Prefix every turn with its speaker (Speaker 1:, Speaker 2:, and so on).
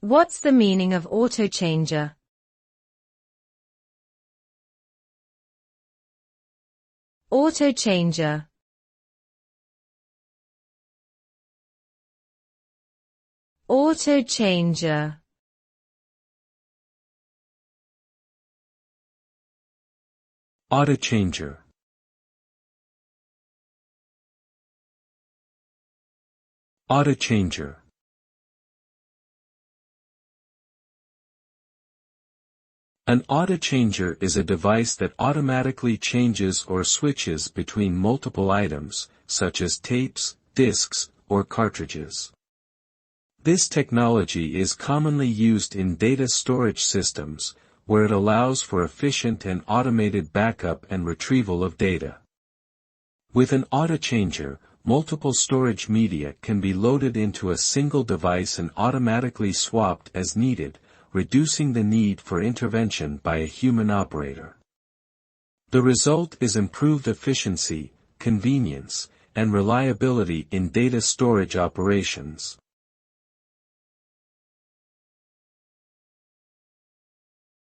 Speaker 1: What's the meaning of autochanger? Autochanger. Autochanger.
Speaker 2: Autochanger. Autochanger. An autochanger is a device that automatically changes or switches between multiple items, such as tapes, discs, or cartridges. This technology is commonly used in data storage systems, where it allows for efficient and automated backup and retrieval of data. With an autochanger, multiple storage media can be loaded into a single device and automatically swapped as needed, reducing the need for intervention by a human operator. The result is improved efficiency, convenience, and reliability in data storage operations.